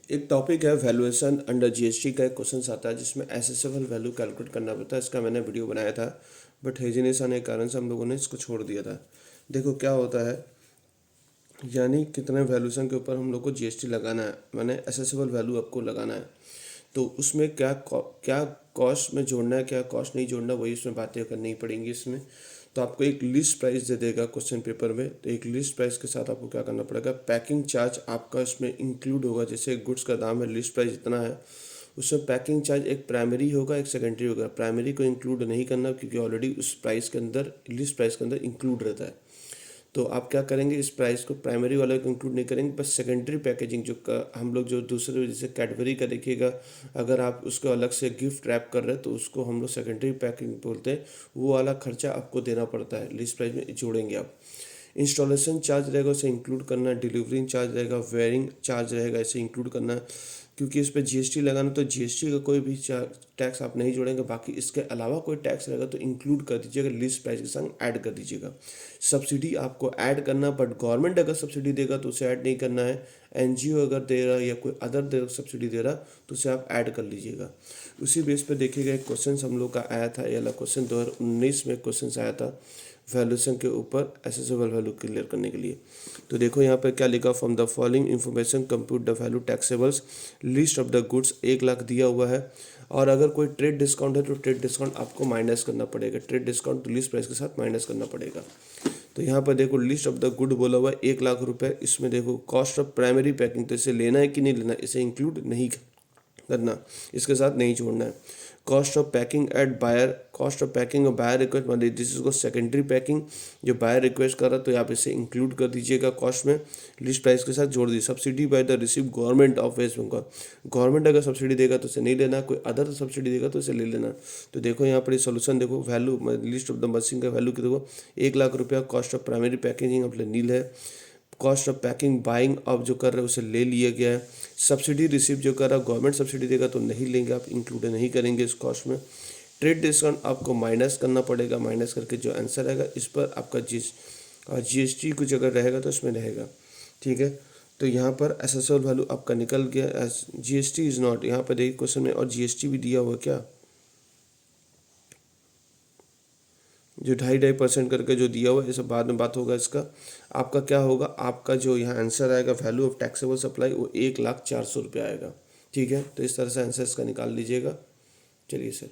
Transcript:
एक टॉपिक है valuation under GST का एक क्वेश्चन आता है जिसमें एसेसेबल वैल्यू कैलकुलेट करना पड़ता है। इसका मैंने वीडियो बनाया था बट हेजिनेस आने के कारण से हम लोगों ने इसको छोड़ दिया था। देखो क्या होता है, यानी कितने वैल्यूएशन के ऊपर हम लोग को जीएसटी लगाना है, माने एसेसेबल वैल्यू आपको लगाना है। तो उसमें क्या कॉस्ट में जोड़ना है, क्या कॉस्ट नहीं जोड़ना, वही इसमें बातें करनी पड़ेंगी इसमें। तो आपको एक लिस्ट प्राइस दे देगा क्वेश्चन पेपर में, तो एक लिस्ट प्राइस के साथ आपको क्या करना पड़ेगा, पैकिंग चार्ज आपका इसमें इंक्लूड होगा। जैसे गुड्स का दाम है, लिस्ट प्राइस इतना है, उसमें पैकिंग चार्ज एक प्राइमरी होगा एक सेकेंडरी होगा। प्राइमरी को इंक्लूड नहीं करना क्योंकि ऑलरेडी उस प्राइस के अंदर, लिस्ट प्राइस के अंदर इंक्लूड रहता है। तो आप क्या करेंगे, इस प्राइस को प्राइमरी वाला को इंक्लूड नहीं करेंगे, बस सेकेंडरी पैकेजिंग जो हम लोग जो दूसरे जैसे कैडबरी का देखिएगा, अगर आप उसको अलग से गिफ्ट रैप कर रहे हैं तो उसको हम लोग सेकेंडरी पैकिंग बोलते हैं। वो वाला खर्चा आपको देना पड़ता है, लिस्ट प्राइस में जोड़ेंगे आप। इंस्टॉलेशन चार्ज रहेगा, उसे इंक्लूड करना है। डिलीवरी चार्ज रहेगा, वेयरिंग चार्ज रहेगा, इसे इंक्लूड करना है। क्योंकि इस पर जीएसटी लगाना, तो जीएसटी का कोई भी टैक्स आप नहीं जोड़ेंगे। बाकी इसके अलावा कोई टैक्स रहेगा तो इंक्लूड कर दीजिएगा, लिस्ट प्राइस के संग ऐड कर दीजिएगा। सब्सिडी आपको ऐड करना, बट गवर्नमेंट अगर सब्सिडी देगा तो उसे ऐड नहीं करना है। एनजीओ अगर दे रहा या कोई अदर सब्सिडी दे रहा तो उसे आप ऐड कर लीजिएगा। उसी बेस पे देखिएगा एक क्वेश्चन हम लोग का आया था, ये वाला क्वेश्चन 2019 में क्वेश्चन आया था वैल्यूएशन के ऊपर एसेसेबल वैल्यू क्लियर करने के लिए। तो देखो यहाँ पर क्या लिखा, from the following information compute the value taxables, list of the goods 1 lakh दिया हुआ है। और अगर कोई ट्रेड डिस्काउंट है तो ट्रेड डिस्काउंट आपको माइनस करना पड़ेगा। ट्रेड डिस्काउंट तो लिस्ट प्राइस के साथ माइनस करना पड़ेगा। तो यहाँ पर देखो लिस्ट ऑफ द गुड बोला हुआ है 1 लाख रुपए। इसमें देखो कॉस्ट ऑफ प्राइमरी पैकिंग, तो इसे लेना है कि नहीं लेना, इसे इंक्लूड नहीं करना, इसके साथ नहीं जोड़ना है। Cost of packing at buyer, cost of packing और बायर रिक्वेस्ट, मतलब दिस इज को सेकेंडरी पैकिंग जो बायर रिक्वेस्ट कर रहा, तो आप इसे इंक्लूड कर दीजिएगा कॉस्ट में, लिस्ट प्राइस के साथ जोड़ दीजिए। Subsidy by the receive government of West Bengal, government अगर सब्सिडी देगा तो इसे नहीं लेना, कोई अदर सब्सिडी देगा तो इसे ले लेना। तो देखो यहाँ पर सोल्यूशन देखो, value list of the machine का वैल्यू की देखो 1 लाख रुपया। कॉस्ट ऑफ प्राइमरी पैकेजिंग अपने नील है। कॉस्ट ऑफ पैकिंग बाइंग अब जो कर रहे हैं उसे ले लिया गया है। सब्सिडी रिसीव जो कर रहा है, गवर्नमेंट सब्सिडी देगा तो नहीं लेंगे, आप इंक्लूड नहीं करेंगे इस कॉस्ट में। ट्रेड डिस्काउंट आपको माइनस करना पड़ेगा, माइनस करके जो आंसर रहेगा इस पर आपका जीएसटी कुछ अगर रहेगा तो इसमें रहेगा। ठीक है, तो यहाँ पर एसेसेबल वैल्यू आपका निकल गया। जीएसटी इज नॉट, यहाँ पर देखिए क्वेश्चन में, और जीएसटी भी दिया हुआ क्या, जो 2.5% करके जो दिया हुआ है, ये सब बाद में बात होगा इसका। आपका क्या होगा, आपका जो यहाँ आंसर आएगा वैल्यू ऑफ टैक्सेबल सप्लाई, वो 1,04,00,000 रुपये आएगा। ठीक है, तो इस तरह से आंसर इसका निकाल लीजिएगा। चलिए सर।